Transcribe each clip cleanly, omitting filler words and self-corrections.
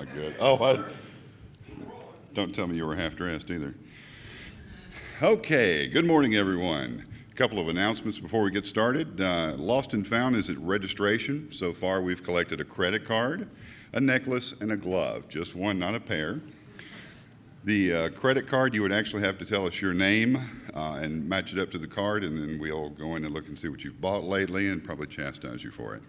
my good. Don't tell me you were half dressed either. Okay, good morning, everyone. A couple of announcements before we get started. Lost and Found is at registration. So far, we've collected a credit card, a necklace, and a glove. Just one, not a pair. The credit card, you would actually have to tell us your name and match it up to the card, and then we'll go in and look and see what you've bought lately and probably chastise you for it.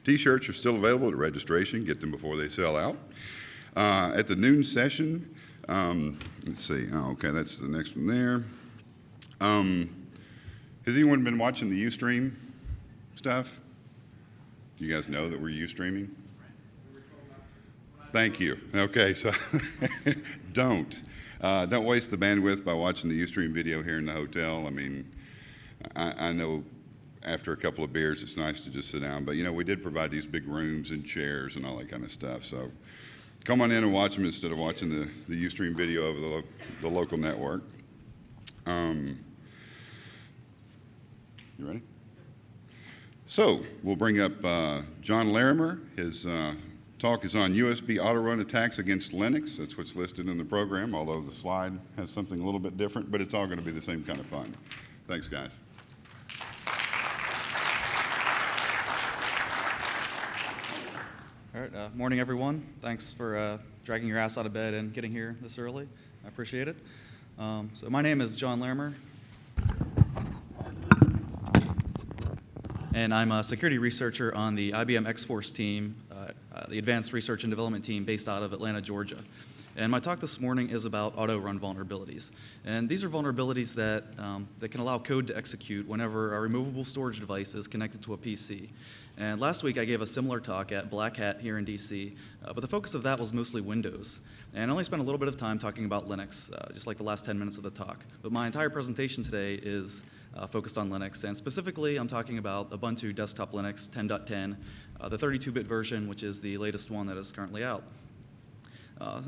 T-shirts are still available at registration. Get them before they sell out. At the noon session, let's see. Oh, okay, that's the next one there. Has anyone been watching the Ustream stuff? Do you guys know that we're Ustreaming? Thank you. Okay, so don't waste the bandwidth by watching the Ustream video here in the hotel. I mean, I know after a couple of beers it's nice to just sit down, but we did provide these big rooms and chairs and all that kind of stuff. So come on in and watch them instead of watching the Ustream video over the local network. You ready? So we'll bring up John Larimer. His talk is on USB Autorun attacks against Linux. That's what's listed in the program, although the slide has something a little bit different, but it's all going to be the same kind of fun. Thanks, guys. All right, morning, everyone. Thanks for dragging your ass out of bed and getting here this early. I appreciate it. So my name is John Larimer, and I'm a security researcher on the IBM X-Force team, the Advanced Research and Development team based out of Atlanta, Georgia. And my talk this morning is about Autorun vulnerabilities. And these are vulnerabilities that can allow code to execute whenever a removable storage device is connected to a PC. And last week I gave a similar talk at Black Hat here in DC, but the focus of that was mostly Windows. And I only spent a little bit of time talking about Linux, just like the last 10 minutes of the talk. But my entire presentation today is focused on Linux, and specifically I'm talking about Ubuntu Desktop Linux 10.10, the 32-bit version, which is the latest one that is currently out.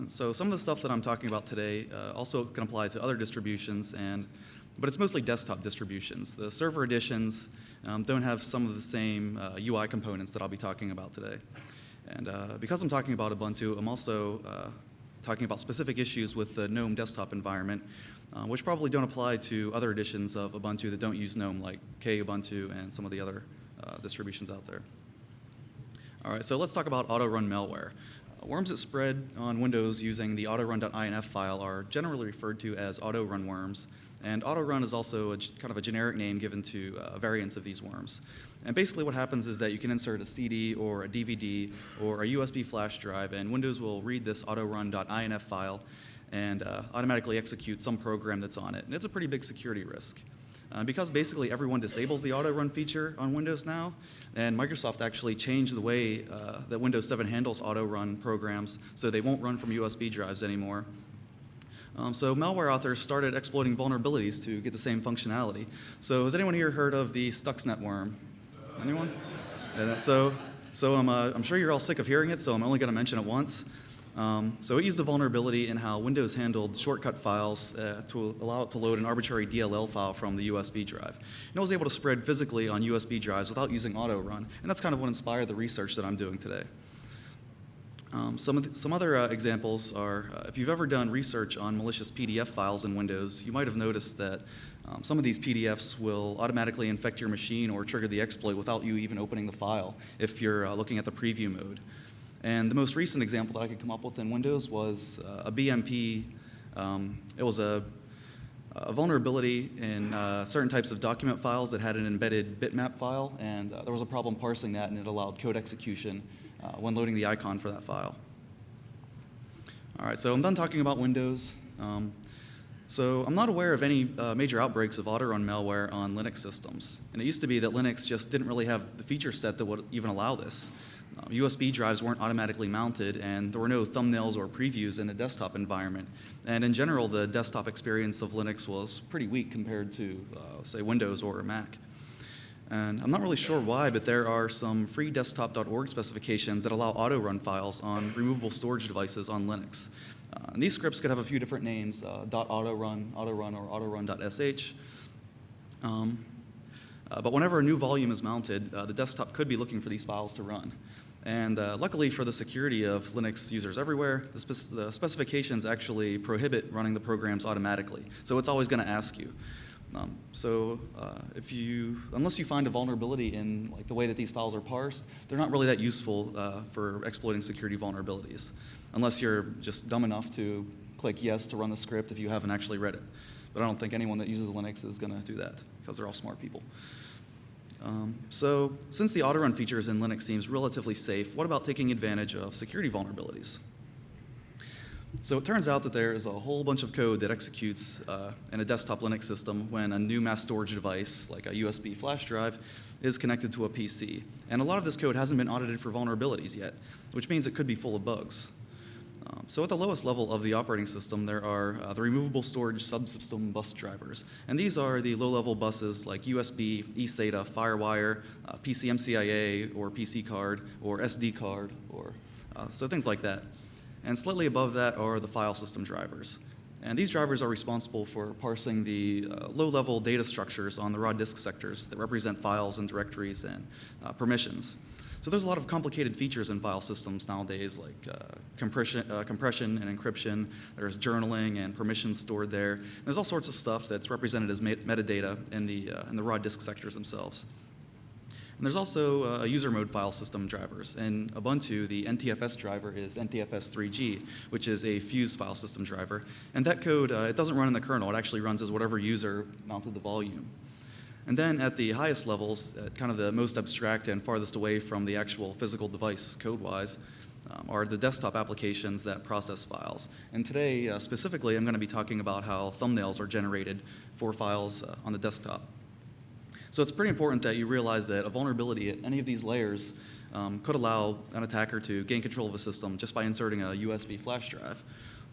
So some of the stuff that I'm talking about today also can apply to other distributions, but it's mostly desktop distributions. The server editions don't have some of the same UI components that I'll be talking about today. And because I'm talking about Ubuntu, I'm also talking about specific issues with the GNOME desktop environment, which probably don't apply to other editions of Ubuntu that don't use GNOME, like Kubuntu and some of the other distributions out there. All right, so let's talk about Autorun malware. Worms that spread on Windows using the autorun.inf file are generally referred to as Autorun worms, and Autorun is also kind of a generic name given to variants of these worms. And basically what happens is that you can insert a CD or a DVD or a USB flash drive, and Windows will read this autorun.inf file and automatically execute some program that's on it. And it's a pretty big security risk. Because basically everyone disables the Autorun feature on Windows now, and Microsoft actually changed the way that Windows 7 handles Autorun programs so they won't run from USB drives anymore. So malware authors started exploiting vulnerabilities to get the same functionality. So has anyone here heard of the Stuxnet worm? Anyone? I'm sure you're all sick of hearing it, so I'm only going to mention it once. So it used a vulnerability in how Windows handled shortcut files to allow it to load an arbitrary DLL file from the USB drive. And it was able to spread physically on USB drives without using Autorun, and that's kind of what inspired the research that I'm doing today. Some other examples are, if you've ever done research on malicious PDF files in Windows, you might have noticed that some of these PDFs will automatically infect your machine or trigger the exploit without you even opening the file if you're looking at the preview mode. And the most recent example that I could come up with in Windows was a BMP. It was a vulnerability in certain types of document files that had an embedded bitmap file, and there was a problem parsing that, and it allowed code execution when loading the icon for that file. All right, so I'm done talking about Windows. So I'm not aware of any major outbreaks of Autorun malware on Linux systems. And it used to be that Linux just didn't really have the feature set that would even allow this. USB drives weren't automatically mounted, and there were no thumbnails or previews in the desktop environment. And in general, the desktop experience of Linux was pretty weak compared to, say, Windows or Mac. And I'm not really sure why, but there are some free desktop.org specifications that allow Autorun files on removable storage devices on Linux. And these scripts could have a few different names, .autorun, Autorun, or autorun.sh. But whenever a new volume is mounted, the desktop could be looking for these files to run. And luckily for the security of Linux users everywhere, the specifications actually prohibit running the programs automatically. So it's always going to ask you. Unless you find a vulnerability in the way that these files are parsed, they're not really that useful for exploiting security vulnerabilities, unless you're just dumb enough to click yes to run the script if you haven't actually read it. But I don't think anyone that uses Linux is going to do that, because they're all smart people. So since the Autorun features in Linux seems relatively safe, what about taking advantage of security vulnerabilities? So it turns out that there is a whole bunch of code that executes in a desktop Linux system when a new mass storage device, like a USB flash drive, is connected to a PC. And a lot of this code hasn't been audited for vulnerabilities yet, which means it could be full of bugs. So at the lowest level of the operating system, there are the removable storage subsystem bus drivers. And these are the low-level buses like USB, eSATA, FireWire, PCMCIA, or PC card, or SD card, or so things like that. And slightly above that are the file system drivers. And these drivers are responsible for parsing the low-level data structures on the raw disk sectors that represent files and directories and permissions. So there's a lot of complicated features in file systems nowadays, like compression and encryption. There's journaling and permissions stored there. And there's all sorts of stuff that's represented as metadata in the raw disk sectors themselves. And there's also user mode file system drivers. In Ubuntu, the NTFS driver is NTFS3G, which is a fuse file system driver. And that code, it doesn't run in the kernel. It actually runs as whatever user mounted the volume. And then at the highest levels, at kind of the most abstract and farthest away from the actual physical device code-wise, are the desktop applications that process files. And today, specifically, I'm going to be talking about how thumbnails are generated for files on the desktop. So it's pretty important that you realize that a vulnerability at any of these layers could allow an attacker to gain control of a system just by inserting a USB flash drive,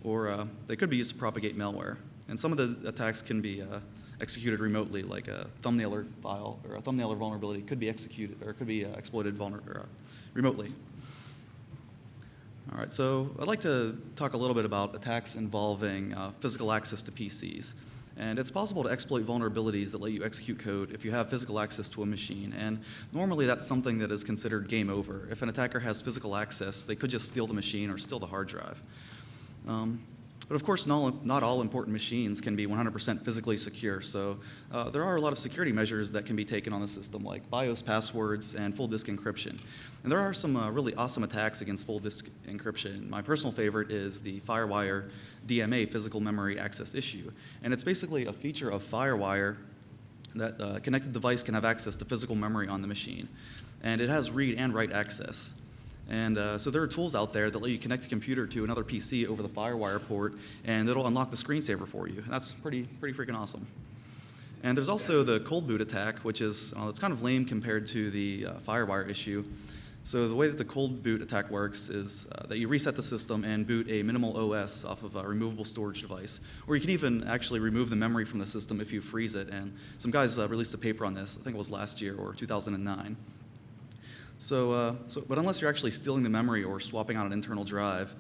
or they could be used to propagate malware. And some of the attacks can be executed remotely, like a thumbnailer file or a thumbnailer vulnerability could be executed or could be exploited remotely. All right, so I'd like to talk a little bit about attacks involving physical access to PCs. And it's possible to exploit vulnerabilities that let you execute code if you have physical access to a machine. And normally that's something that is considered game over. If an attacker has physical access, they could just steal the machine or steal the hard drive. But of course, not all important machines can be 100% physically secure. So there are a lot of security measures that can be taken on the system, like BIOS passwords and full disk encryption. And there are some really awesome attacks against full disk encryption. My personal favorite is the FireWire DMA physical memory access issue. And it's basically a feature of FireWire that a connected device can have access to physical memory on the machine. And it has read and write access. And so there are tools out there that let you connect a computer to another PC over the FireWire port, and it'll unlock the screensaver for you. That's pretty freaking awesome. And there's also the cold boot attack, which is it's kind of lame compared to the FireWire issue. So the way that the cold boot attack works is that you reset the system and boot a minimal OS off of a removable storage device. Or you can even actually remove the memory from the system if you freeze it. And some guys released a paper on this, I think it was last year or 2009. But unless you're actually stealing the memory or swapping out an internal drive,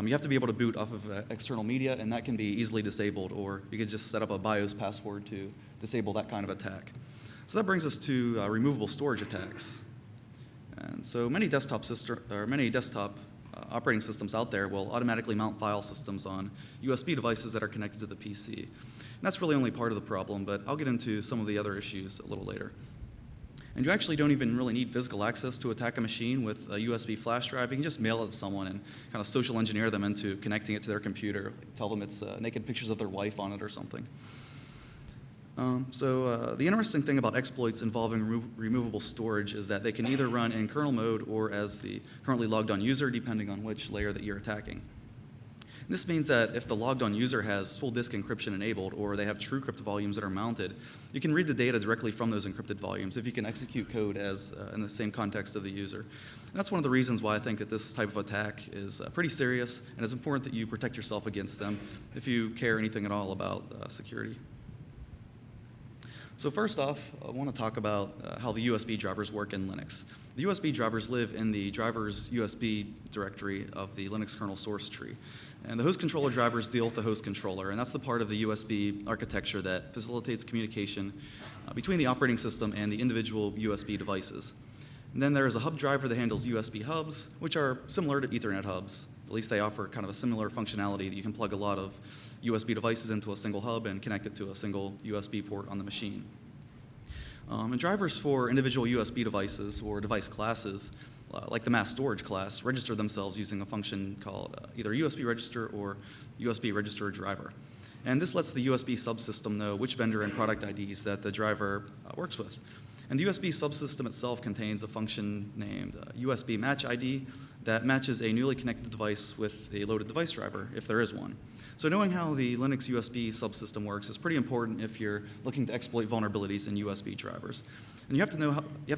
you have to be able to boot off of external media, and that can be easily disabled, or you could just set up a BIOS password to disable that kind of attack. So that brings us to removable storage attacks. And so many desktop operating systems out there will automatically mount file systems on USB devices that are connected to the PC. And that's really only part of the problem, but I'll get into some of the other issues a little later. And you actually don't even really need physical access to attack a machine with a USB flash drive. You can just mail it to someone and kind of social engineer them into connecting it to their computer. Tell them it's naked pictures of their wife on it or something. The interesting thing about exploits involving removable storage is that they can either run in kernel mode or as the currently logged on user, depending on which layer that you're attacking. This means that if the logged on user has full disk encryption enabled or they have TrueCrypt volumes that are mounted, you can read the data directly from those encrypted volumes if you can execute code as in the same context of the user. And that's one of the reasons why I think that this type of attack is pretty serious, and it's important that you protect yourself against them if you care anything at all about security. So first off, I want to talk about how the USB drivers work in Linux. The USB drivers live in the drivers USB directory of the Linux kernel source tree. And the host controller drivers deal with the host controller, and that's the part of the USB architecture that facilitates communication between the operating system and the individual USB devices. And then there's a hub driver that handles USB hubs, which are similar to Ethernet hubs. At least they offer kind of a similar functionality that you can plug a lot of USB devices into a single hub and connect it to a single USB port on the machine. And drivers for individual USB devices or device classes, like the mass storage class, register themselves using a function called either USB register or USB register driver. And this lets the USB subsystem know which vendor and product IDs that the driver works with. And the USB subsystem itself contains a function named USB match ID that matches a newly connected device with a loaded device driver, if there is one. So knowing how the Linux USB subsystem works is pretty important if you're looking to exploit vulnerabilities in USB drivers. And you have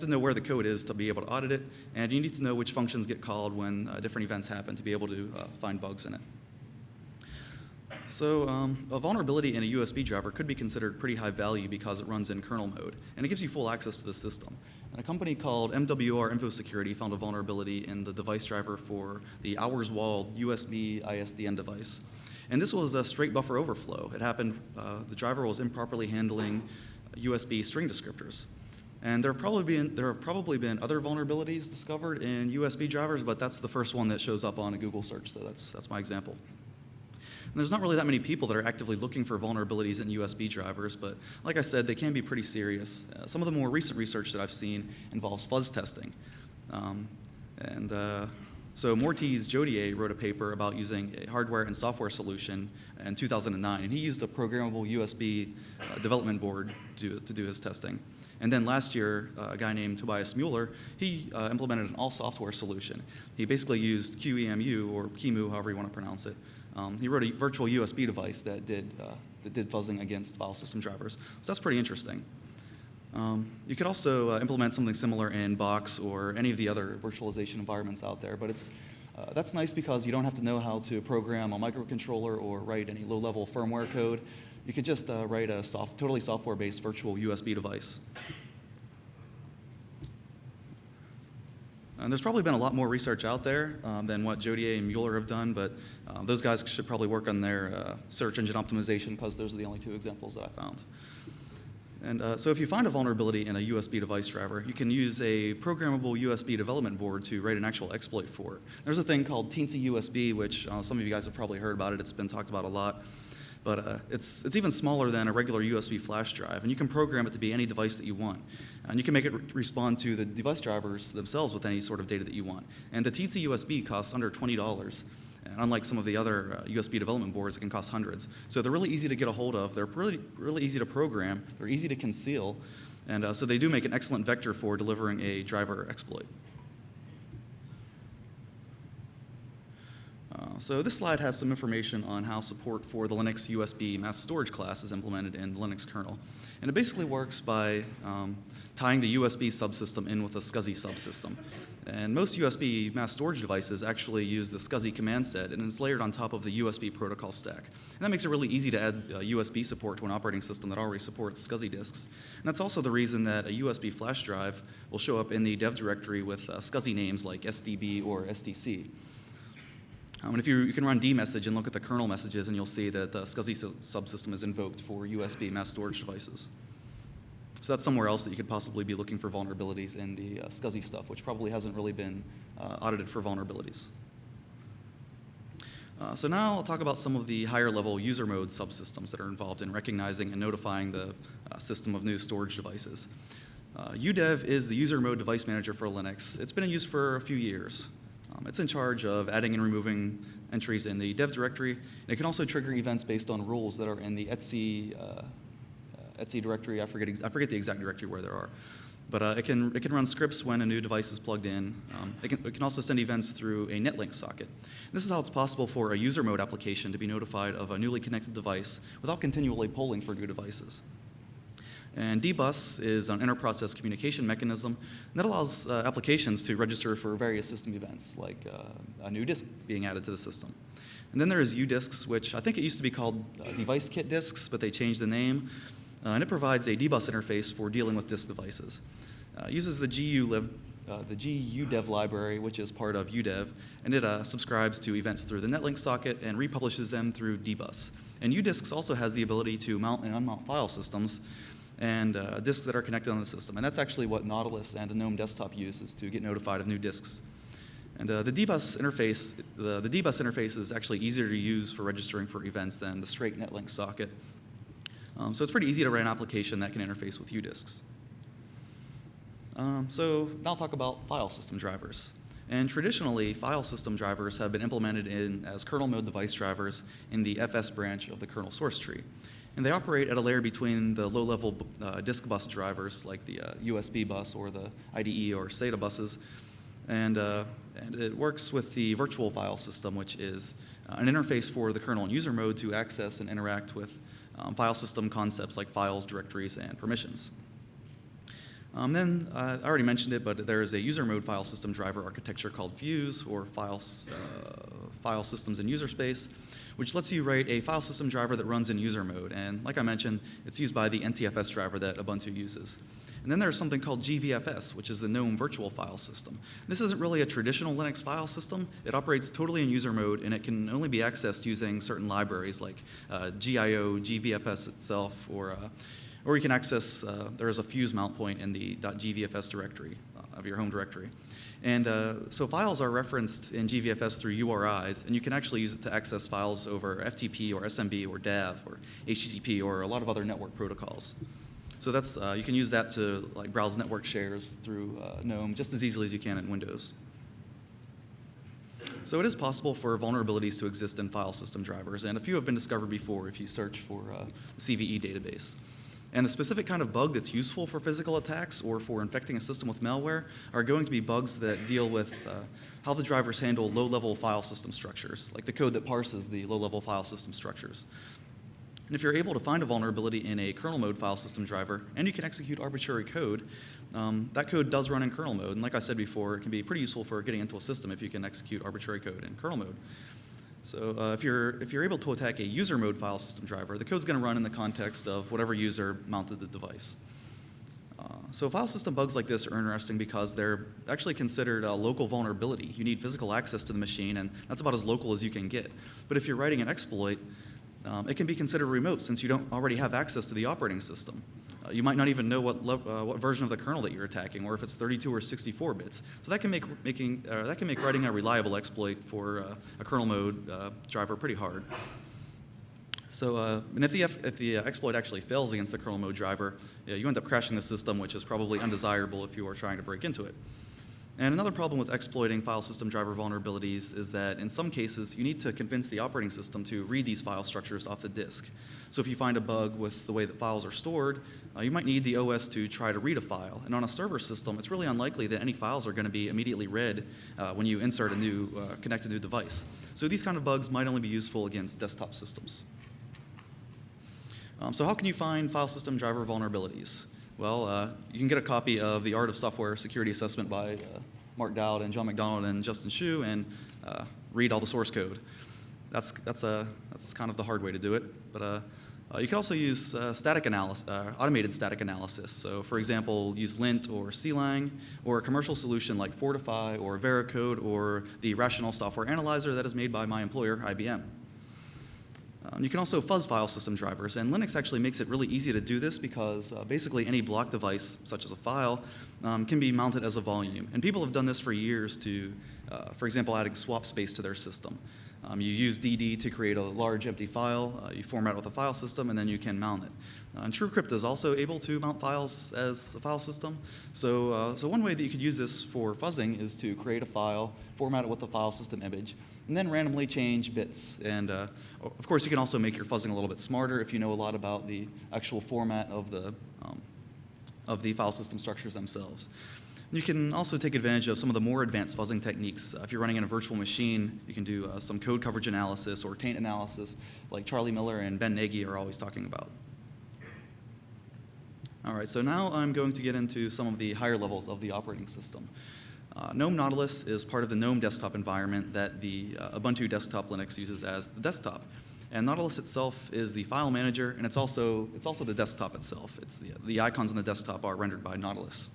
to know where the code is to be able to audit it, and you need to know which functions get called when different events happen to be able to find bugs in it. So a vulnerability in a USB driver could be considered pretty high value because it runs in kernel mode, and it gives you full access to the system. And a company called MWR Infosecurity found a vulnerability in the device driver for the Hours Wall USB ISDN device. And this was a straight buffer overflow. It happened, the driver was improperly handling USB string descriptors. And there have probably been other vulnerabilities discovered in USB drivers, but that's the first one that shows up on a Google search, so that's my example. And there's not really that many people that are actively looking for vulnerabilities in USB drivers, but like I said, they can be pretty serious. Some of the more recent research that I've seen involves fuzz testing. So Mortiz Jodier wrote a paper about using a hardware and software solution in 2009, and he used a programmable USB development board to do his testing. And then last year, a guy named Tobias Mueller, he implemented an all-software solution. He basically used QEMU, or QEMU, however you want to pronounce it. He wrote a virtual USB device that did fuzzing against file system drivers. So that's pretty interesting. You could also implement something similar in Box or any of the other virtualization environments out there, but that's nice because you don't have to know how to program a microcontroller or write any low-level firmware code. You could just write a totally software-based virtual USB device. And there's probably been a lot more research out there than what Jodier and Mueller have done, but those guys should probably work on their search engine optimization because those are the only two examples that I found. And so if you find a vulnerability in a USB device driver, you can use a programmable USB development board to write an actual exploit for it. There's a thing called Teensy USB, which some of you guys have probably heard about it. It's been talked about a lot. But it's even smaller than a regular USB flash drive, and you can program it to be any device that you want. And you can make it respond to the device drivers themselves with any sort of data that you want. And the Teensy USB costs under $20. And unlike some of the other USB development boards, it can cost hundreds. So they're really easy to get a hold of. They're really easy to program. They're easy to conceal. And so they do make an excellent vector for delivering a driver exploit. So this slide has some information on how support for the Linux USB mass storage class is implemented in the Linux kernel. And it basically works by tying the USB subsystem in with a SCSI subsystem. And most USB mass storage devices actually use the SCSI command set, and it's layered on top of the USB protocol stack. And that makes it really easy to add USB support to an operating system that already supports SCSI disks. And that's also the reason that a USB flash drive will show up in the dev directory with SCSI names like SDB or SDC. And if you can run dmessage and look at the kernel messages, and you'll see that the SCSI subsystem is invoked for USB mass storage devices. So that's somewhere else that you could possibly be looking for vulnerabilities in the SCSI stuff, which probably hasn't really been audited for vulnerabilities. So now I'll talk about some of the higher level user mode subsystems that are involved in recognizing and notifying the system of new storage devices. UDEV is the user mode device manager for Linux. It's been in use for a few years. It's in charge of adding and removing entries in the dev directory. And it can also trigger events based on rules that are in the etc directory. I forget the exact directory where there are. But it can run scripts when a new device is plugged in. It can also send events through a netlink socket. This is how it's possible for a user mode application to be notified of a newly connected device without continually polling for new devices. And dbus is an inter-process communication mechanism that allows applications to register for various system events, like a new disk being added to the system. And then there is udisks, which I think it used to be called device kit disks, but they changed the name. And it provides a dbus interface for dealing with disk devices. It uses the GU-lib the gudev library, which is part of udev, and it subscribes to events through the netlink socket and republishes them through dbus. And udisks also has the ability to mount and unmount file systems and disks that are connected on the system. And that's actually what Nautilus and the GNOME desktop uses to get notified of new disks. And the dbus interface, the dbus interface is actually easier to use for registering for events than the straight netlink socket. So it's pretty easy to write an application that can interface with udisks. So now I'll talk about file system drivers. And traditionally, file system drivers have been implemented as kernel mode device drivers in the FS branch of the kernel source tree. And they operate at a layer between the low-level disk bus drivers, like the USB bus or the IDE or SATA buses. And it works with the virtual file system, which is an interface for the kernel in user mode to access and interact with file system concepts like files, directories, and permissions. Then I already mentioned it, but there is a user mode file system driver architecture called Fuse, or file systems in user space, which lets you write a file system driver that runs in user mode. And like I mentioned, it's used by the NTFS driver that Ubuntu uses. And then there's something called GVFS, which is the GNOME virtual file system. This isn't really a traditional Linux file system. It operates totally in user mode, and it can only be accessed using certain libraries like GIO, GVFS itself, or you can access, there is a Fuse mount point in the .gvfs directory of your home directory. And so files are referenced in GVFS through URIs, and you can actually use it to access files over FTP or SMB or DAV or HTTP or a lot of other network protocols. So that's, you can use that to like browse network shares through GNOME just as easily as you can in Windows. So it is possible for vulnerabilities to exist in file system drivers, and a few have been discovered before if you search for the CVE database. And the specific kind of bug that's useful for physical attacks or for infecting a system with malware are going to be bugs that deal with how the drivers handle low-level file system structures, like the code that parses the low-level file system structures. And if you're able to find a vulnerability in a kernel mode file system driver and you can execute arbitrary code, that code does run in kernel mode. And like I said before, it can be pretty useful for getting into a system if you can execute arbitrary code in kernel mode. So if you're able to attack a user mode file system driver, the code's going to run in the context of whatever user mounted the device. So file system bugs like this are interesting because they're actually considered a local vulnerability. You need physical access to the machine, and that's about as local as you can get. But if you're writing an exploit, it can be considered remote since you don't already have access to the operating system. You might not even know what version of the kernel that you're attacking, or if it's 32 or 64 bits. So that can make writing a reliable exploit for a kernel mode driver pretty hard. So, and if the exploit actually fails against the kernel mode driver, you end up crashing the system, which is probably undesirable if you are trying to break into it. And another problem with exploiting file system driver vulnerabilities is that in some cases you need to convince the operating system to read these file structures off the disk. So if you find a bug with the way that files are stored, you might need the OS to try to read a file. And on a server system, it's really unlikely that any files are going to be immediately read when you insert connect a new device. So these kind of bugs might only be useful against desktop systems. So how can you find file system driver vulnerabilities? Well, you can get a copy of The Art of Software Security Assessment by Mark Dowd and John McDonald and Justin Shmoo and read all the source code. That's kind of the hard way to do it. But you can also use automated static analysis. So for example, use lint or clang, or a commercial solution like Fortify or Veracode or the Rational Software Analyzer that is made by my employer, IBM. You can also fuzz file system drivers, and Linux actually makes it really easy to do this because basically any block device, such as a file, can be mounted as a volume. And people have done this for years to, for example, adding swap space to their system. You use DD to create a large empty file, you format it with a file system, and then you can mount it. And TrueCrypt is also able to mount files as a file system. So one way that you could use this for fuzzing is to create a file, format it with a file system image, and then randomly change bits. And of course, you can also make your fuzzing a little bit smarter if you know a lot about the actual format of the file system structures themselves. You can also take advantage of some of the more advanced fuzzing techniques. If you're running in a virtual machine, you can do some code coverage analysis or taint analysis, like Charlie Miller and Ben Nagy are always talking about. All right, so now I'm going to get into some of the higher levels of the operating system. GNOME Nautilus is part of the GNOME desktop environment that the Ubuntu desktop Linux uses as the desktop. And Nautilus itself is the file manager, and it's also the desktop itself. It's the icons on the desktop are rendered by Nautilus.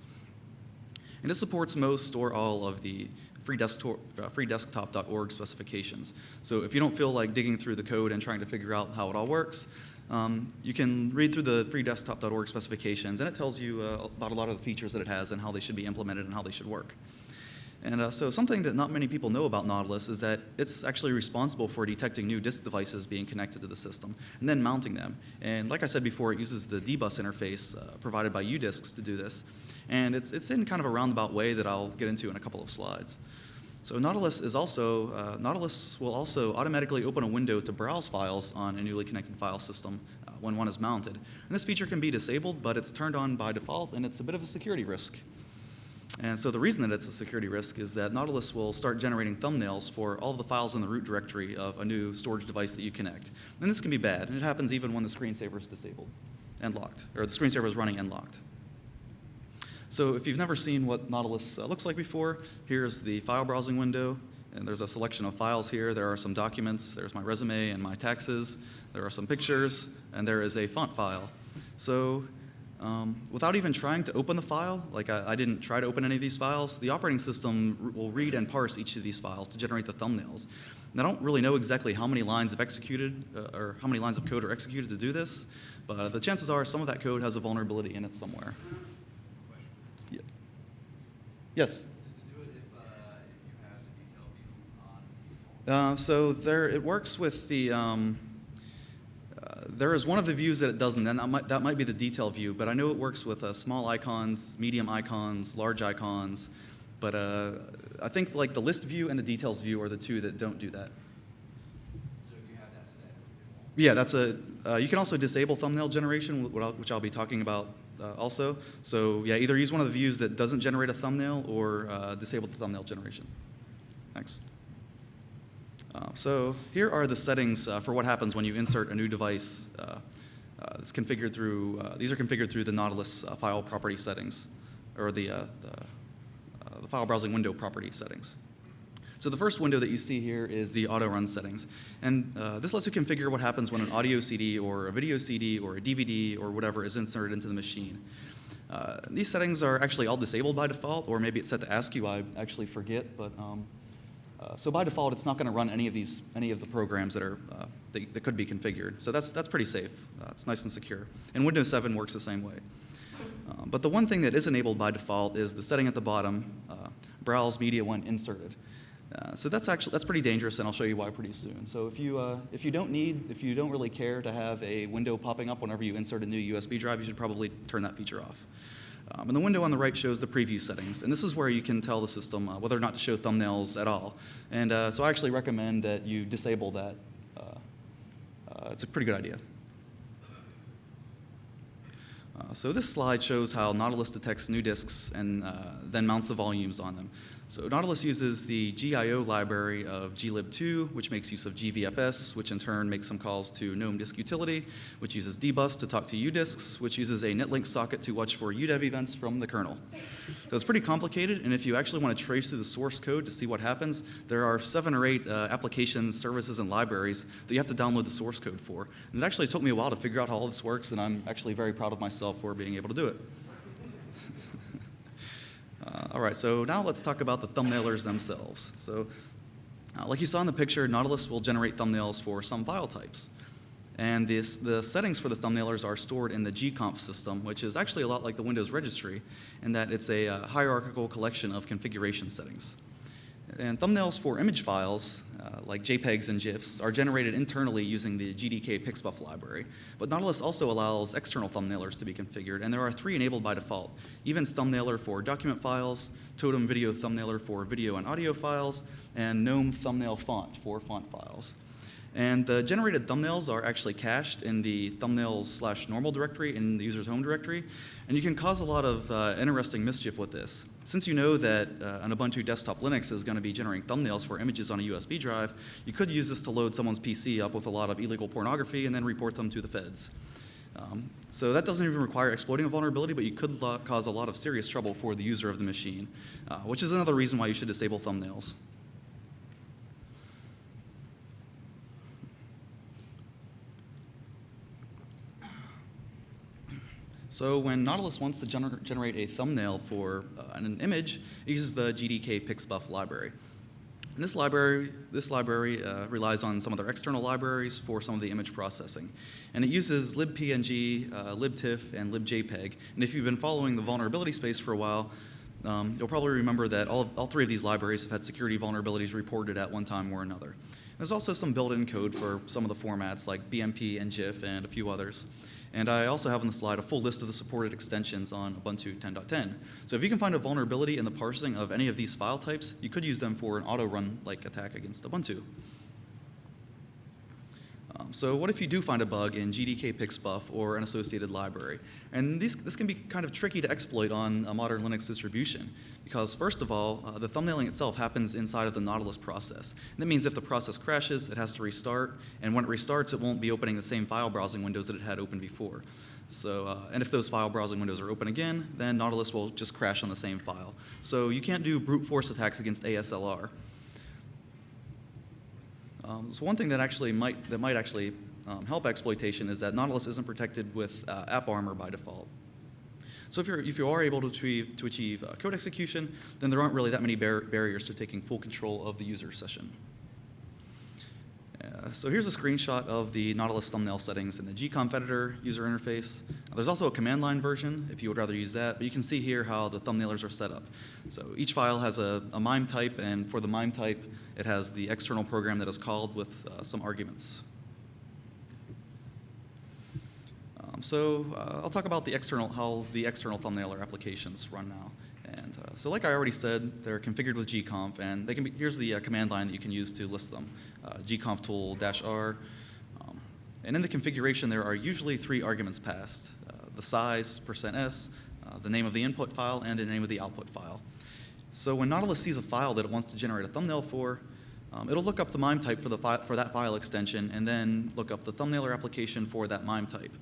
And it supports most or all of the freedesktop.org specifications. So if you don't feel like digging through the code and trying to figure out how it all works, you can read through the freedesktop.org specifications, and it tells you about a lot of the features that it has and how they should be implemented and how they should work. And so something that not many people know about Nautilus is that it's actually responsible for detecting new disk devices being connected to the system and then mounting them. And like I said before, it uses the dbus interface provided by udisks to do this. And it's in kind of a roundabout way that I'll get into in a couple of slides. So Nautilus will also automatically open a window to browse files on a newly connected file system when one is mounted. And this feature can be disabled, but it's turned on by default, and it's a bit of a security risk. And so the reason that it's a security risk is that Nautilus will start generating thumbnails for all of the files in the root directory of a new storage device that you connect. And this can be bad, and it happens even when the screensaver is disabled and locked, or the screensaver is running and locked. So if you've never seen what Nautilus looks like before, here's the file browsing window, and there's a selection of files here. There are some documents. There's my resume and my taxes. There are some pictures, and there is a font file. So without even trying to open the file, like I didn't try to open any of these files, the operating system will read and parse each of these files to generate the thumbnails. And I don't really know exactly how many lines of or how many lines of code are executed to do this, but the chances are some of that code has a vulnerability in it somewhere. Yeah. Yes? Does it do it if you have the detailed view on? So it works with the, there is one of the views that it doesn't, and that might be the detail view, but I know it works with small icons, medium icons, large icons, but I think like the list view and the details view are the two that don't do that. So if you have that set, it won't. Yeah, you can also disable thumbnail generation, which I'll be talking about also. So yeah, either use one of the views that doesn't generate a thumbnail or disable the thumbnail generation. Thanks. So here are the settings for what happens when you insert a new device. It's configured through, these are configured through the Nautilus file property settings, or the file browsing window property settings. So the first window that you see here is the Autorun settings. And this lets you configure what happens when an audio CD or a video CD or a DVD or whatever is inserted into the machine. These settings are actually all disabled by default, or maybe it's set to ASCII. I actually forget, but so by default, it's not going to run any of the programs that are that could be configured. So that's pretty safe. It's nice and secure. And Windows 7 works the same way. But the one thing that is enabled by default is the setting at the bottom, browse media when inserted. So that's pretty dangerous, and I'll show you why pretty soon. So if you don't really care to have a window popping up whenever you insert a new USB drive, you should probably turn that feature off. And the window on the right shows the preview settings, and this is where you can tell the system whether or not to show thumbnails at all. And so I actually recommend that you disable that. It's a pretty good idea. So this slide shows how Nautilus detects new disks and then mounts the volumes on them. So Nautilus uses the GIO library of glib2, which makes use of gvfs, which in turn makes some calls to GNOME disk utility, which uses dbus to talk to udisks, which uses a netlink socket to watch for udev events from the kernel. So it's pretty complicated, and if you actually want to trace through the source code to see what happens, there are 7 or 8 applications, services, and libraries that you have to download the source code for. And it actually took me a while to figure out how all this works, and I'm actually very proud of myself for being able to do it. All right, so now let's talk about the thumbnailers themselves. So like you saw in the picture, Nautilus will generate thumbnails for some file types. And the settings for the thumbnailers are stored in the gconf system, which is actually a lot like the Windows registry, in that it's a hierarchical collection of configuration settings. And thumbnails for image files, like JPEGs and GIFs, are generated internally using the GDK Pixbuff library. But Nautilus also allows external thumbnailers to be configured, and there are 3 enabled by default: Events Thumbnailer for document files, Totem Video Thumbnailer for video and audio files, and GNOME Thumbnail Font for font files. And the generated thumbnails are actually cached in the thumbnails/normal directory in the user's home directory. And you can cause a lot of interesting mischief with this. Since you know that an Ubuntu desktop Linux is going to be generating thumbnails for images on a USB drive, you could use this to load someone's PC up with a lot of illegal pornography and then report them to the feds. So that doesn't even require exploiting a vulnerability, but you could cause a lot of serious trouble for the user of the machine, which is another reason why you should disable thumbnails. So when Nautilus wants to generate a thumbnail for an image, it uses the GDK pixbuff library. And this library relies on some of their external libraries for some of the image processing. And it uses libpng, libtiff, and libjpeg. And if you've been following the vulnerability space for a while, you'll probably remember that all three of these libraries have had security vulnerabilities reported at one time or another. There's also some built-in code for some of the formats like BMP and GIF and a few others. And I also have on the slide a full list of the supported extensions on Ubuntu 10.10. So if you can find a vulnerability in the parsing of any of these file types, you could use them for an Autorun-like attack against Ubuntu. So what if you do find a bug in GDK pixbuff or an associated library? And this can be kind of tricky to exploit on a modern Linux distribution because, first of all, the thumbnailing itself happens inside of the Nautilus process. And that means if the process crashes, it has to restart, and when it restarts, it won't be opening the same file browsing windows that it had open before. So, and if those file browsing windows are open again, then Nautilus will just crash on the same file. So you can't do brute force attacks against ASLR. So one thing that might actually help exploitation is that Nautilus isn't protected with AppArmor by default. So if you are able to achieve code execution, then there aren't really that many barriers to taking full control of the user session. So here's a screenshot of the Nautilus thumbnail settings in the gconf editor user interface. There's also a command line version if you would rather use that, but you can see here how the thumbnailers are set up. So each file has a MIME type, and for the MIME type, it has the external program that is called with some arguments. I'll talk about how the external thumbnailer applications run now. And so like I already said, they're configured with gconf, and here's the command line that you can use to list them, gconf tool -r. And in the configuration, there are usually 3 arguments passed, the size, %s, the name of the input file, and the name of the output file. So when Nautilus sees a file that it wants to generate a thumbnail for, it'll look up the MIME type for that file extension, and then look up the thumbnailer application for that MIME type.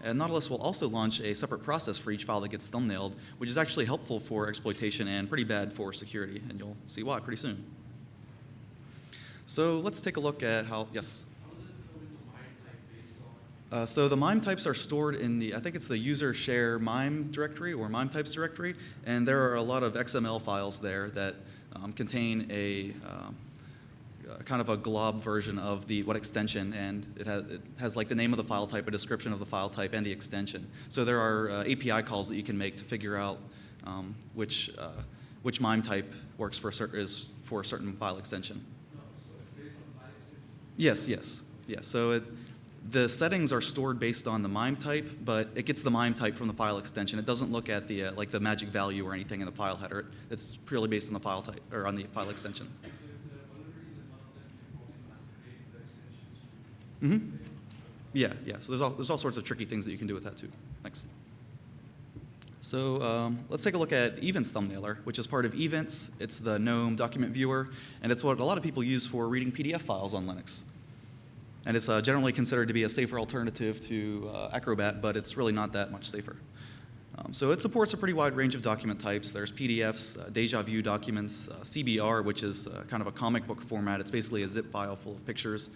And Nautilus will also launch a separate process for each file that gets thumbnailed, which is actually helpful for exploitation and pretty bad for security, and you'll see why pretty soon. So let's take a look at how, yes? So the MIME types are stored in I think it's the user share MIME directory or MIME types directory, and there are a lot of XML files there that contain a kind of a glob version of what extension, and it has like the name of the file type, a description of the file type, and the extension. So there are API calls that you can make to figure out which MIME type works for a certain file extension. No, so it's based on file extension? Yes. So the settings are stored based on the MIME type, but it gets the MIME type from the file extension. It doesn't look at the like the magic value or anything in the file header. It's purely based on the file type or on the file extension. So if there are vulnerabilities in one of them, you probably masquerade the extensions. Yeah. So there's all sorts of tricky things that you can do with that too. Thanks. So let's take a look at Events Thumbnailer, which is part of Events. It's the GNOME document viewer, and it's what a lot of people use for reading PDF files on Linux. And it's generally considered to be a safer alternative to Acrobat, but it's really not that much safer. So it supports a pretty wide range of document types. There's PDFs, Deja Vu documents, CBR, which is kind of a comic book format. It's basically a zip file full of pictures,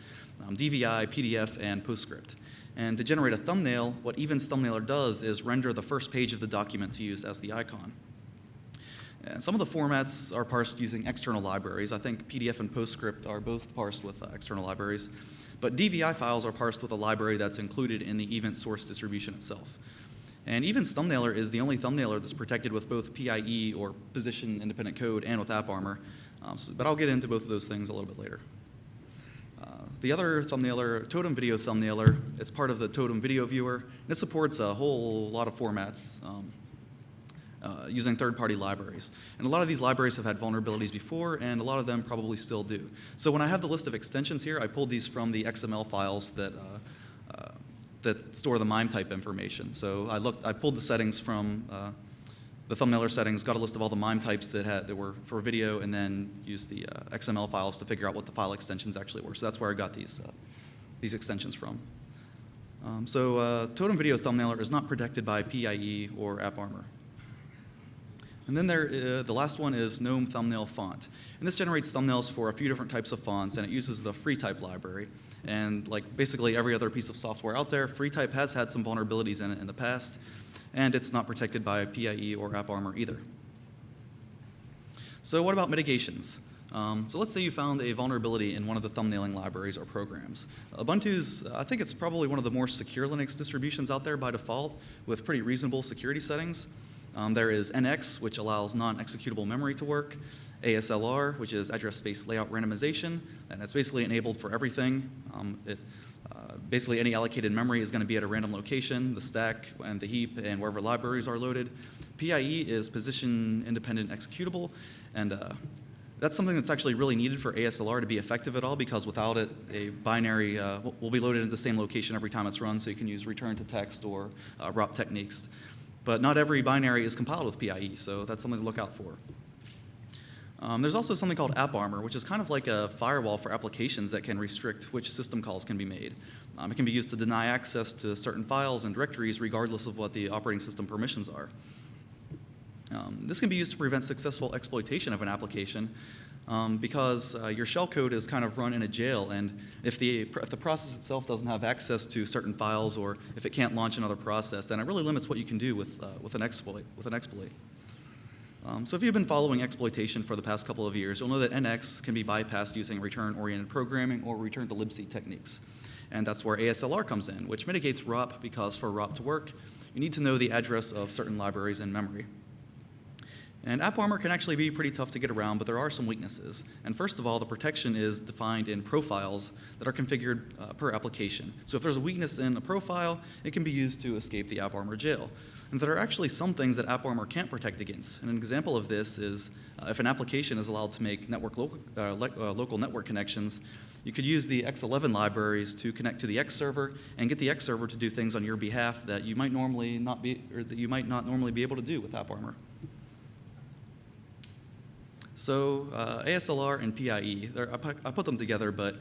DVI, PDF, and PostScript. And to generate a thumbnail, what Events Thumbnailer does is render the first page of the document to use as the icon. And some of the formats are parsed using external libraries. I think PDF and PostScript are both parsed with external libraries. But DVI files are parsed with a library that's included in the Event source distribution itself. And Events Thumbnailer is the only thumbnailer that's protected with both PIE, or Position Independent Code, and with AppArmor. But I'll get into both of those things a little bit later. The other thumbnailer, Totem Video Thumbnailer, it's part of the Totem Video Viewer, and it supports a whole lot of formats using third-party libraries. And a lot of these libraries have had vulnerabilities before, and a lot of them probably still do. So when I have the list of extensions here, I pulled these from the XML files that store the MIME type information. So I pulled the settings from the thumbnailer settings, got a list of all the MIME types that were for video, and then used the XML files to figure out what the file extensions actually were. So that's where I got these extensions from. Totem Video Thumbnailer is not protected by PIE or AppArmor. And then the last one is GNOME Thumbnail Font. And this generates thumbnails for a few different types of fonts, and it uses the FreeType library. And like basically every other piece of software out there, FreeType has had some vulnerabilities in it in the past. and it's not protected by PIE or AppArmor either. So what about mitigations? So let's say you found a vulnerability in one of the thumbnailing libraries or programs. Ubuntu's, I think it's probably one of the more secure Linux distributions out there by default with pretty reasonable security settings. There is NX, which allows non-executable memory to work, ASLR, which is address space layout randomization, and it's basically enabled for everything. Basically, any allocated memory is going to be at a random location, the stack and the heap and wherever libraries are loaded. PIE is position-independent executable, and that's something that's actually really needed for ASLR to be effective at all, because without it, a binary will be loaded at the same location every time it's run, so you can use return to text or ROP techniques. But not every binary is compiled with PIE, so that's something to look out for. There's also something called AppArmor, which is kind of like a firewall for applications that can restrict which system calls can be made. It can be used to deny access to certain files and directories regardless of what the operating system permissions are. This can be used to prevent successful exploitation of an application because your shellcode is kind of run in a jail, and if the process itself doesn't have access to certain files, or if it can't launch another process, then it really limits what you can do with an exploit. So if you've been following exploitation for the past couple of years, you'll know that NX can be bypassed using return-oriented programming or return to libc techniques. And that's where ASLR comes in, which mitigates ROP, because for ROP to work, you need to know the address of certain libraries in memory. And AppArmor can actually be pretty tough to get around, but there are some weaknesses. And first of all, the protection is defined in profiles that are configured per application. So if there's a weakness in a profile, it can be used to escape the AppArmor jail. And there are actually some things that AppArmor can't protect against. And an example of this is if an application is allowed to make local network connections, you could use the X11 libraries to connect to the X server and get the X server to do things on your behalf that you might normally not be, or that you might not normally be able to do with AppArmor. So ASLR and PIE, I put them together, but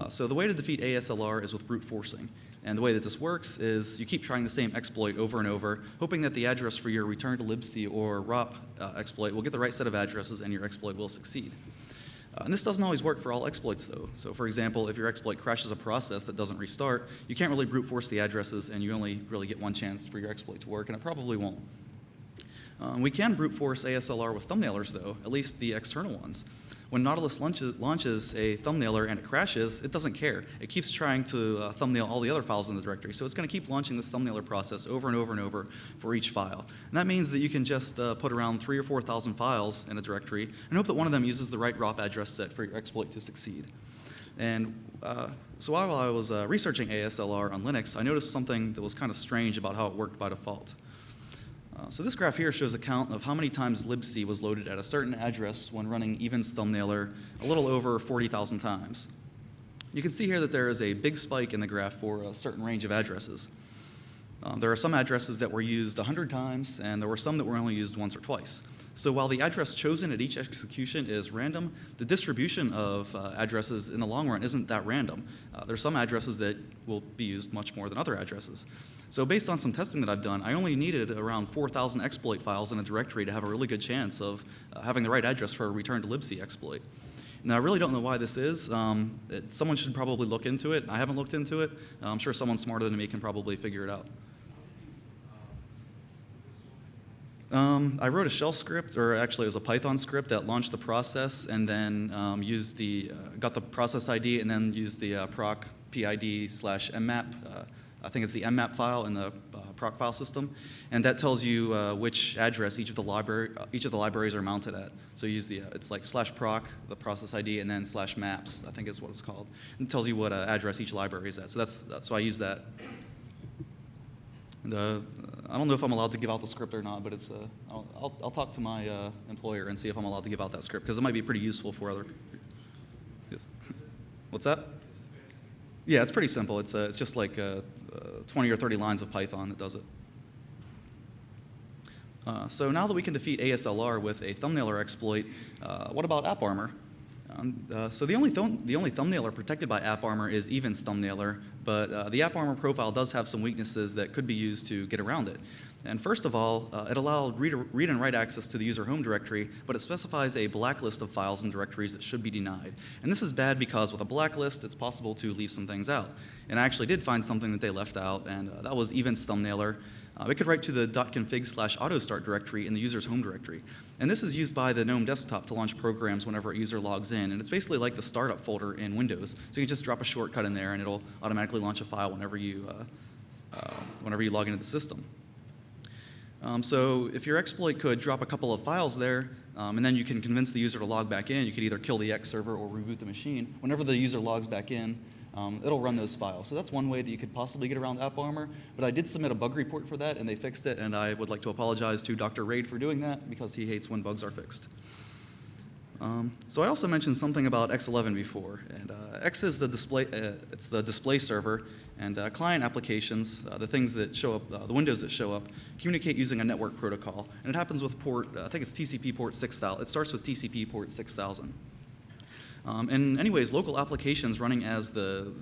so the way to defeat ASLR is with brute forcing. And the way that this works is you keep trying the same exploit over and over, hoping that the address for your return to libc or ROP exploit will get the right set of addresses and your exploit will succeed. And this doesn't always work for all exploits, though. So for example, if your exploit crashes a process that doesn't restart, you can't really brute force the addresses, and you only really get one chance for your exploit to work, and it probably won't. We can brute force ASLR with thumbnailers, though, at least the external ones. When Nautilus launches a thumbnailer and it crashes, it doesn't care. It keeps trying to thumbnail all the other files in the directory, so it's going to keep launching this thumbnailer process over and over and over for each file. And that means that you can just put around 3,000 or 4,000 files in a directory and hope that one of them uses the right ROP address set for your exploit to succeed. And so while I was researching ASLR on Linux, I noticed something that was kind of strange about how it worked by default. So this graph here shows a count of how many times libc was loaded at a certain address when running evens thumbnailer a little over 40,000 times. You can see here that there is a big spike in the graph for a certain range of addresses. There are some addresses that were used 100 times, and there were some that were only used once or twice. So while the address chosen at each execution is random, the distribution of addresses in the long run isn't that random. There are some addresses that will be used much more than other addresses. So based on some testing that I've done, I only needed around 4,000 exploit files in a directory to have a really good chance of having the right address for a return to libc exploit. Now, I really don't know why this is. Someone should probably look into it. I haven't looked into it. I'm sure someone smarter than me can probably figure it out. I wrote a shell script, or actually it was a Python script that launched the process and then got the process ID and then used the proc PID/mmap. I think it's the mmap file in the proc file system, and that tells you which address each of the libraries are mounted at. So you use it's like /proc, the process ID, and then /maps, I think is what it's called. And it tells you what address each library is at. So so I use that. And, I don't know if I'm allowed to give out the script or not, but I'll talk to my employer and see if I'm allowed to give out that script, because it might be pretty useful for other. Yes. What's that? Yeah, it's pretty simple. It's just like 20 or 30 lines of Python that does it. So now that we can defeat ASLR with a thumbnailer exploit, what about AppArmor? So the only thumbnailer protected by AppArmor is evens thumbnailer, but the AppArmor profile does have some weaknesses that could be used to get around it. And first of all, it allowed read and write access to the user home directory, but it specifies a blacklist of files and directories that should be denied. And this is bad because with a blacklist, it's possible to leave some things out. And I actually did find something that they left out, and that was evens thumbnailer. it could write to the .config/autostart directory in the user's home directory. And this is used by the GNOME desktop to launch programs whenever a user logs in. And it's basically like the startup folder in Windows. So you can just drop a shortcut in there, and it'll automatically launch a file whenever you log into the system. So if your exploit could drop a couple of files there, and then you can convince the user to log back in, you could either kill the X server or reboot the machine. Whenever the user logs back in, it'll run those files. So that's one way that you could possibly get around AppArmor. But I did submit a bug report for that, and they fixed it. And I would like to apologize to Dr. Raid for doing that, because he hates when bugs are fixed. So I also mentioned something about X11 before. And X is the display. It's the display server. And client applications, the things that show up, the windows that show up, communicate using a network protocol. And it happens with port, I think it's TCP port 6000. It starts with TCP port 6000. And anyways, local applications running as the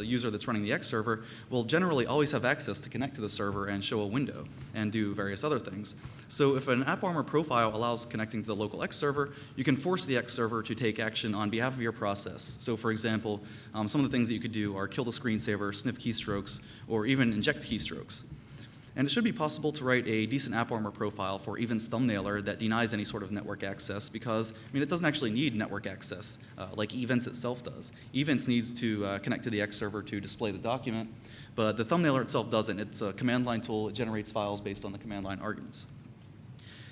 user that's running the X server will generally always have access to connect to the server and show a window and do various other things. So if an AppArmor profile allows connecting to the local X server, you can force the X server to take action on behalf of your process. So for example, some of the things that you could do are kill the screensaver, sniff keystrokes, or even inject keystrokes. And it should be possible to write a decent AppArmor profile for Events Thumbnailer that denies any sort of network access, because it doesn't actually need network access like Events itself does. Events needs to connect to the X server to display the document, but the Thumbnailer itself doesn't. It's a command line tool. It generates files based on the command line arguments.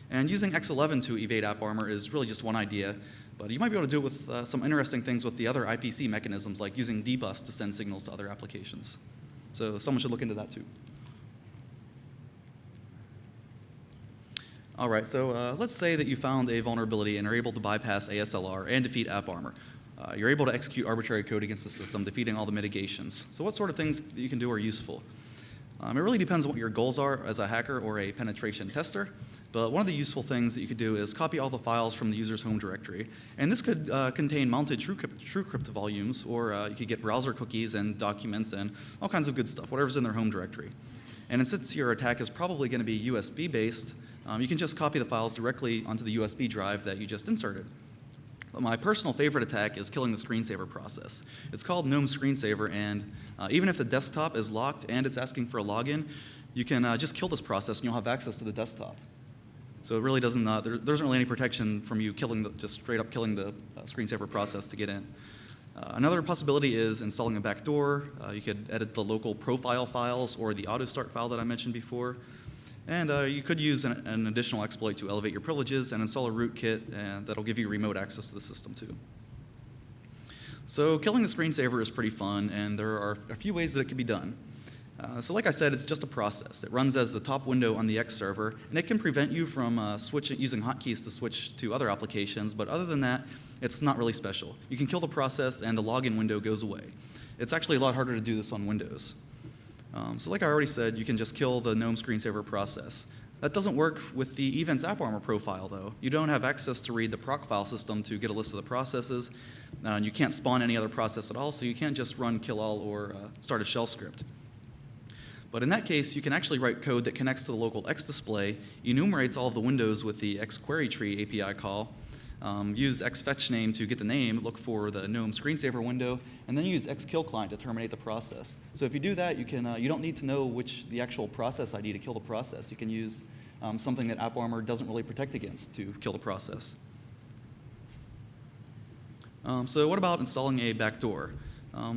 And using X11 to evade AppArmor is really just one idea, but you might be able to do it with some interesting things with the other IPC mechanisms, like using dbus to send signals to other applications. So someone should look into that too. All right, so let's say that you found a vulnerability and are able to bypass ASLR and defeat AppArmor. You're able to execute arbitrary code against the system, defeating all the mitigations. So what sort of things that you can do are useful? It really depends on what your goals are as a hacker or a penetration tester. But one of the useful things that you could do is copy all the files from the user's home directory. And this could contain mounted TrueCrypt volumes, or you could get browser cookies and documents and all kinds of good stuff, whatever's in their home directory. And since your attack is probably going to be USB-based, you can just copy the files directly onto the USB drive that you just inserted. But my personal favorite attack is killing the screensaver process. It's called GNOME Screensaver, and even if the desktop is locked and it's asking for a login, you can just kill this process and you'll have access to the desktop. So it really doesn't, there isn't really any protection from you just straight up killing the screensaver process to get in. Another possibility is installing a backdoor. You could edit the local profile files or the autostart file that I mentioned before. And you could use an additional exploit to elevate your privileges and install a rootkit, and that'll give you remote access to the system too. So killing the screensaver is pretty fun, and there are a few ways that it can be done. So like I said, it's just a process. It runs as the top window on the X server, and it can prevent you from using hotkeys to switch to other applications, but other than that, it's not really special. You can kill the process, and the login window goes away. It's actually a lot harder to do this on Windows. So like I already said, you can just kill the GNOME screensaver process. That doesn't work with the Events AppArmor profile, though. You don't have access to read the proc file system to get a list of the processes. And you can't spawn any other process at all, so you can't just run kill all or start a shell script. But in that case, you can actually write code that connects to the local X display, enumerates all of the windows with the XQueryTree API call, use xFetchName to get the name, look for the GNOME screensaver window, and then use xKillClient to terminate the process. So if you do that, you don't need to know the actual process ID to kill the process. You can use something that AppArmor doesn't really protect against to kill the process. So what about installing a backdoor? I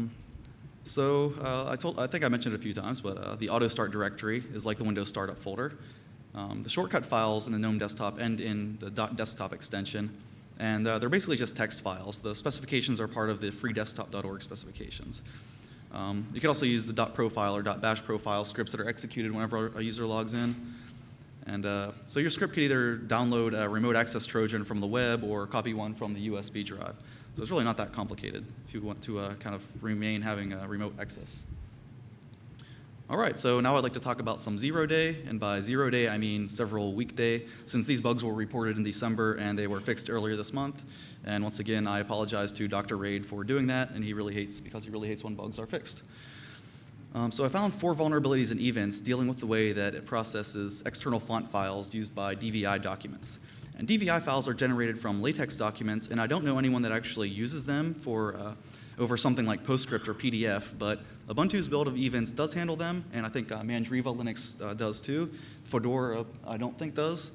think I mentioned it a few times, but the autostart directory is like the Windows startup folder. The shortcut files in the GNOME desktop end in the .desktop extension, and they're basically just text files. The specifications are part of the freedesktop.org specifications. You can also use the .profile or .bash profile scripts that are executed whenever a user logs in. And so your script could either download a remote access Trojan from the web or copy one from the USB drive. So it's really not that complicated if you want to kind of remain having remote access. All right, so now I'd like to talk about some zero-day, and by zero-day I mean several weekday, since these bugs were reported in December and they were fixed earlier this month. And once again, I apologize to Dr. Raid for doing that, and he really hates when bugs are fixed. So I found 4 vulnerabilities in Events dealing with the way that it processes external font files used by DVI documents. And DVI files are generated from LaTeX documents, and I don't know anyone that actually uses them for over something like PostScript or PDF, but Ubuntu's build of events does handle them, and I think Mandriva Linux does too. Fedora, I don't think does.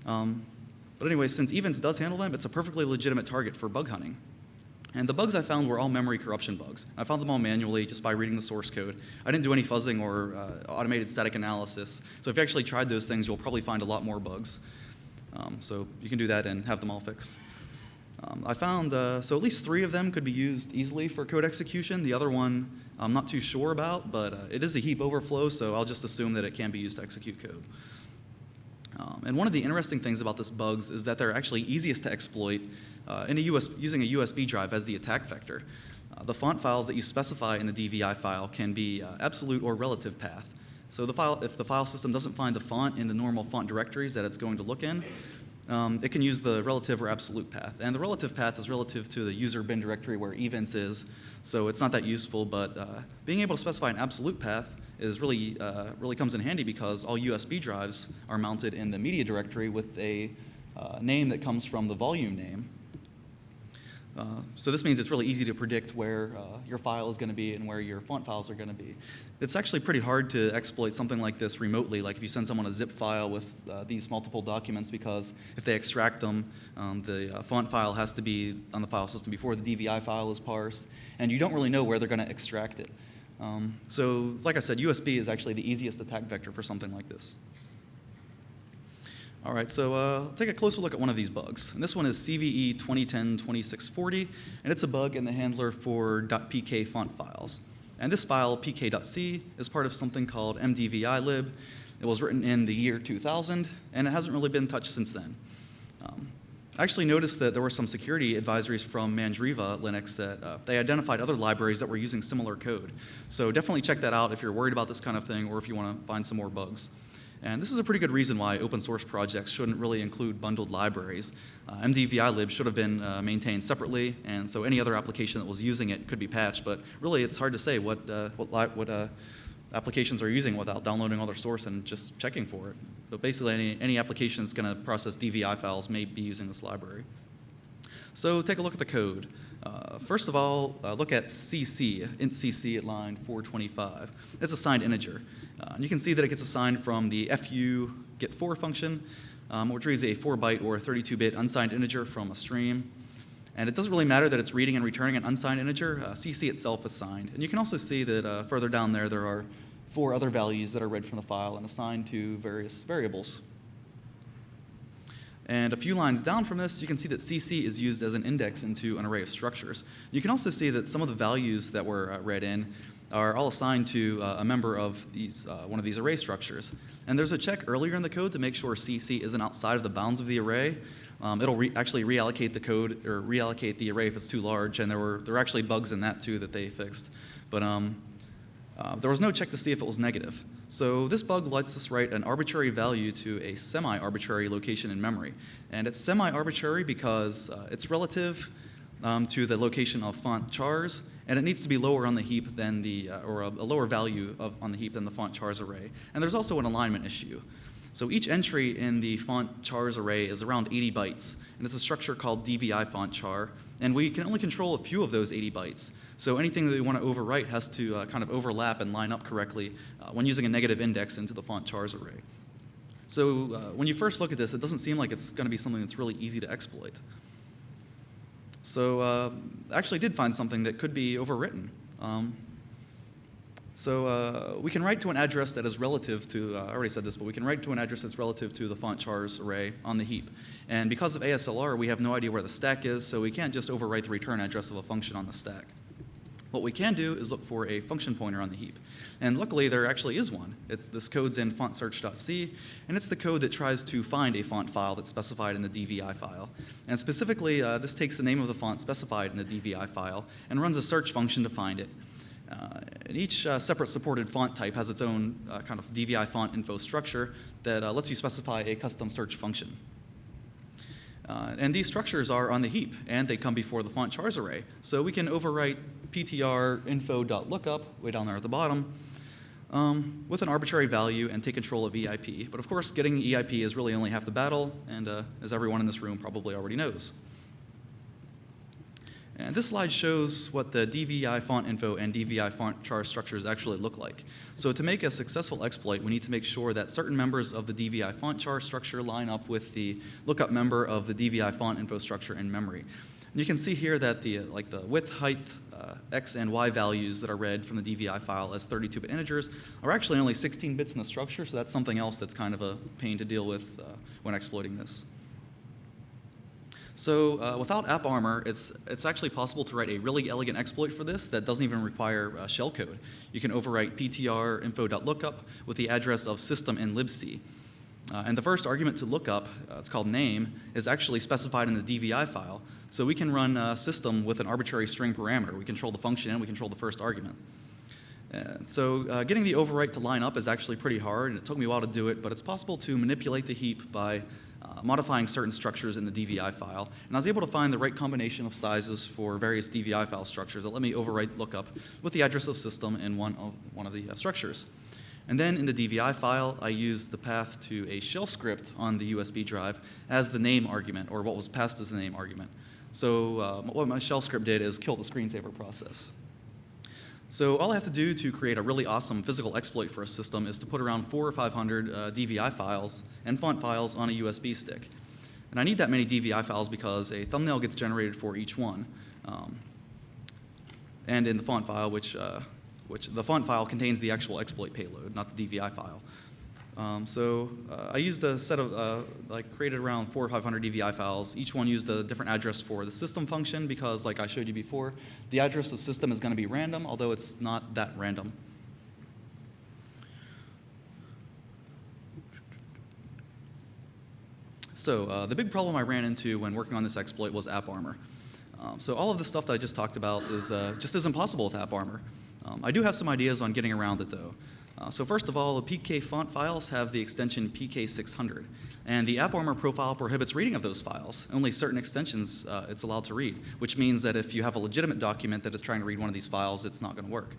But anyway, since events does handle them, it's a perfectly legitimate target for bug hunting. And the bugs I found were all memory corruption bugs. I found them all manually just by reading the source code. I didn't do any fuzzing or automated static analysis. So if you actually tried those things, you'll probably find a lot more bugs. So you can do that and have them all fixed. I found, so at least 3 of them could be used easily for code execution. The other one I'm not too sure about, but it is a heap overflow, so I'll just assume that it can be used to execute code. And one of the interesting things about this bugs is that they're actually easiest to exploit using a USB drive as the attack vector. The font files that you specify in the DVI file can be absolute or relative path. So if the file system doesn't find the font in the normal font directories that it's going to look in, it can use the relative or absolute path. And the relative path is relative to the user bin directory where events is, so it's not that useful, but being able to specify an absolute path is really comes in handy because all USB drives are mounted in the media directory with a name that comes from the volume name. So this means it's really easy to predict where your file is going to be and where your font files are going to be. It's actually pretty hard to exploit something like this remotely, like if you send someone a zip file with these multiple documents, because if they extract them, the font file has to be on the file system before the DVI file is parsed, and you don't really know where they're going to extract it. So like I said, USB is actually the easiest attack vector for something like this. All right, so take a closer look at one of these bugs. And this one is CVE 2010-2640, and it's a bug in the handler for .pk font files. And this file, pk.c, is part of something called mdvi-lib. It was written in the year 2000, and it hasn't really been touched since then. I actually noticed that there were some security advisories from Mandriva Linux that they identified other libraries that were using similar code. So definitely check that out if you're worried about this kind of thing or if you want to find some more bugs. And this is a pretty good reason why open source projects shouldn't really include bundled libraries. mdvi-lib should have been maintained separately, and so any other application that was using it could be patched, but really it's hard to say what applications are using without downloading all their source and just checking for it. But basically any application that's going to process DVI files may be using this library. So take a look at the code. First of all, look at CC, int CC at line 425. It's a signed integer. You can see that it gets assigned from the fu get4 function, which reads a 4-byte or 32-bit unsigned integer from a stream. And it doesn't really matter that it's reading and returning an unsigned integer. CC itself is signed. And you can also see that further down there are 4 other values that are read from the file and assigned to various variables. And a few lines down from this, you can see that CC is used as an index into an array of structures. You can also see that some of the values that were read in are all assigned to a member of these, one of these array structures. And there's a check earlier in the code to make sure CC isn't outside of the bounds of the array. It'll actually reallocate the code or reallocate the array if it's too large, and there were actually bugs in that too that they fixed. But there was no check to see if it was negative. So this bug lets us write an arbitrary value to a semi-arbitrary location in memory. And it's semi-arbitrary because it's relative to the location of font chars, and it needs to be lower on the heap than or a lower value on the heap than the font chars array. And there's also an alignment issue. So each entry in the font chars array is around 80 bytes, and it's a structure called DVI font char, and we can only control a few of those 80 bytes. So anything that we want to overwrite has to kind of overlap and line up correctly when using a negative index into the font chars array. So when you first look at this, it doesn't seem like it's going to be something that's really easy to exploit. So I actually did find something that could be overwritten. So we can write to an address that is relative to, I already said this, but we can write to an address that's relative to the font chars array on the heap. And because of ASLR, we have no idea where the stack is, so we can't just overwrite the return address of a function on the stack. What we can do is look for a function pointer on the heap. And luckily, there actually is one. This code's in fontsearch.c, and it's the code that tries to find a font file that's specified in the DVI file. And specifically, this takes the name of the font specified in the DVI file and runs a search function to find it. And each separate supported font type has its own kind of DVI font info structure that lets you specify a custom search function. And these structures are on the heap, and they come before the font chars array. So we can overwrite ptr info.lookup way down there at the bottom with an arbitrary value and take control of EIP. But of course, getting EIP is really only half the battle, and as everyone in this room probably already knows. And this slide shows what the DVI font info and DVI font char structures actually look like. So to make a successful exploit, we need to make sure that certain members of the DVI font char structure line up with the lookup member of the DVI font info structure in memory. And you can see here that the width, height, X and Y values that are read from the DVI file as 32-bit integers are actually only 16 bits in the structure, so that's something else that's kind of a pain to deal with when exploiting this. So without AppArmor, it's actually possible to write a really elegant exploit for this that doesn't even require shellcode. You can overwrite ptr info.lookup with the address of system in libc. And the first argument to lookup, it's called name, is actually specified in the DVI file. So we can run system with an arbitrary string parameter. We control the function and we control the first argument. And so getting the overwrite to line up is actually pretty hard, and it took me a while to do it, but it's possible to manipulate the heap by modifying certain structures in the DVI file. And I was able to find the right combination of sizes for various DVI file structures that let me overwrite lookup with the address of system in one of the structures. And then in the DVI file, I used the path to a shell script on the USB drive as the name argument, or what was passed as the name argument. So what my shell script did is kill the screensaver process. So all I have to do to create a really awesome physical exploit for a system is to put around 400 or 500 DVI files and font files on a USB stick. And I need that many DVI files because a thumbnail gets generated for each one. And in the font file, which the font file contains the actual exploit payload, not the DVI file. I used a set of, created around 400 or 500 DVI files. Each one used a different address for the system function because, like I showed you before, the address of system is going to be random, although it's not that random. So the big problem I ran into when working on this exploit was AppArmor. So all of the stuff that I just talked about just isn't possible with AppArmor. I do have some ideas on getting around it, though. So first of all, the PK font files have the extension PK600, and the AppArmor profile prohibits reading of those files. Only certain extensions it's allowed to read, which means that if you have a legitimate document that is trying to read one of these files, it's not going to work.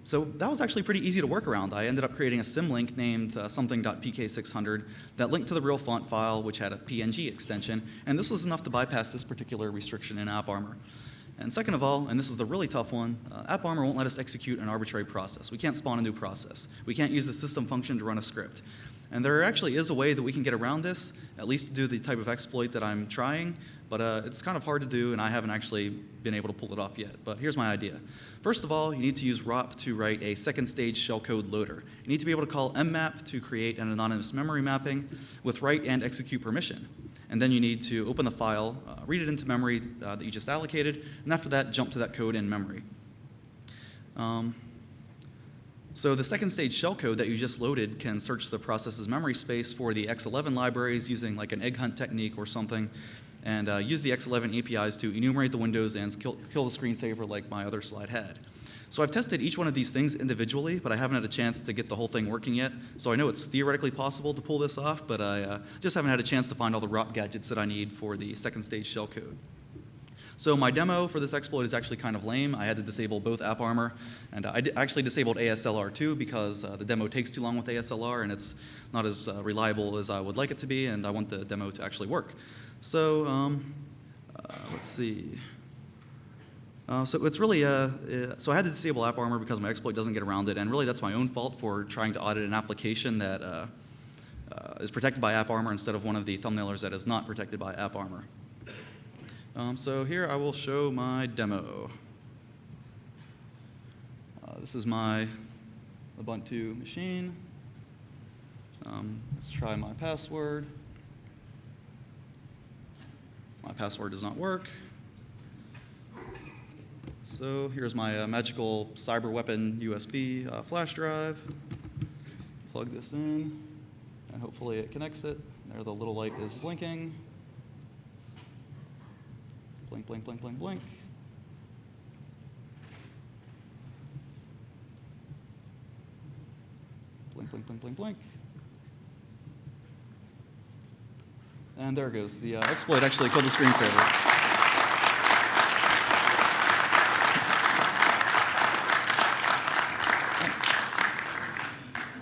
So that was actually pretty easy to work around. I ended up creating a symlink named something.pk600 that linked to the real font file, which had a PNG extension, and this was enough to bypass this particular restriction in AppArmor. And second of all, and this is the really tough one, AppArmor won't let us execute an arbitrary process. We can't spawn a new process. We can't use the system function to run a script. And there actually is a way that we can get around this, at least to do the type of exploit that I'm trying, but it's kind of hard to do, and I haven't actually been able to pull it off yet. But here's my idea. First of all, you need to use ROP to write a second stage shellcode loader. You need to be able to call mmap to create an anonymous memory mapping with write and execute permission. And then you need to open the file, read it into memory that you just allocated, and after that, jump to that code in memory. So the second stage shellcode that you just loaded can search the process's memory space for the X11 libraries using like an egg hunt technique or something, and use the X11 APIs to enumerate the windows and kill the screensaver like my other slide had. So I've tested each one of these things individually, but I haven't had a chance to get the whole thing working yet. So I know it's theoretically possible to pull this off, but I just haven't had a chance to find all the ROP gadgets that I need for the second stage shellcode. So my demo for this exploit is actually kind of lame. I had to disable both AppArmor, and I actually disabled ASLR too because the demo takes too long with ASLR and it's not as reliable as I would like it to be, and I want the demo to actually work. So let's see. So it's really, so I had to disable AppArmor because my exploit doesn't get around it, and really that's my own fault for trying to audit an application that is protected by AppArmor instead of one of the thumbnailers that is not protected by AppArmor. So here I will show my demo. This is my Ubuntu machine. Let's try my password. My password does not work. So here's my magical cyber weapon USB flash drive. Plug this in, and hopefully it connects it. There, the little light is blinking. Blink, blink, blink, blink, blink. Blink, blink, blink, blink, blink. And there it goes. The exploit actually killed the screensaver. Thanks.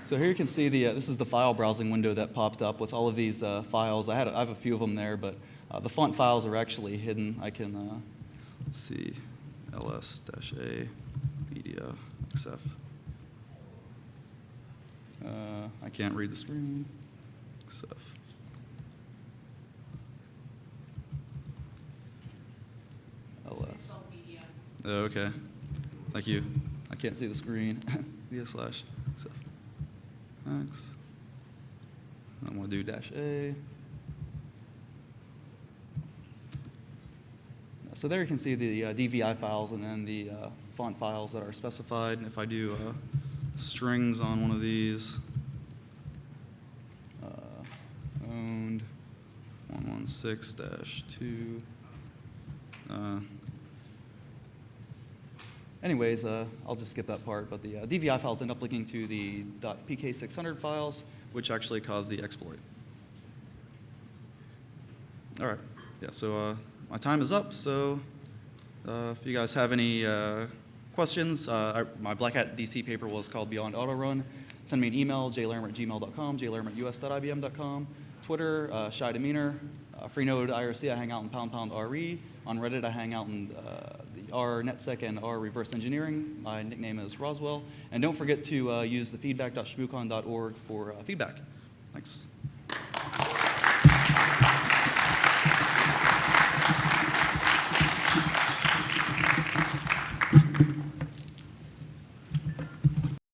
So here you can see this is the file browsing window that popped up with all of these files. I have a few of them there, but the font files are actually hidden. I can, let's see, ls-a media xf. I can't read the screen. xf. ls. Oh, okay. Thank you. I can't see the screen. media/xf. X. I'm going to do -a. So there you can see the DVI files and then the font files that are specified. And if I do strings on one of these, owned 116-2. Anyways, I'll just skip that part, but the DVI files end up linking to the .pk600 files, which actually cause the exploit. All right, yeah, so my time is up, so if you guys have any questions, my Black Hat DC paper was called Beyond Autorun. Send me an email, jlarimer@gmail.com, jlarimer@us.ibm.com, Twitter, Shy Demeanor, Freenode IRC, I hang out in #RE. On Reddit, I hang out in the R NetSec and R reverse engineering. My nickname is Roswell. And don't forget to use the feedback.shmoo2011.org for feedback. Thanks.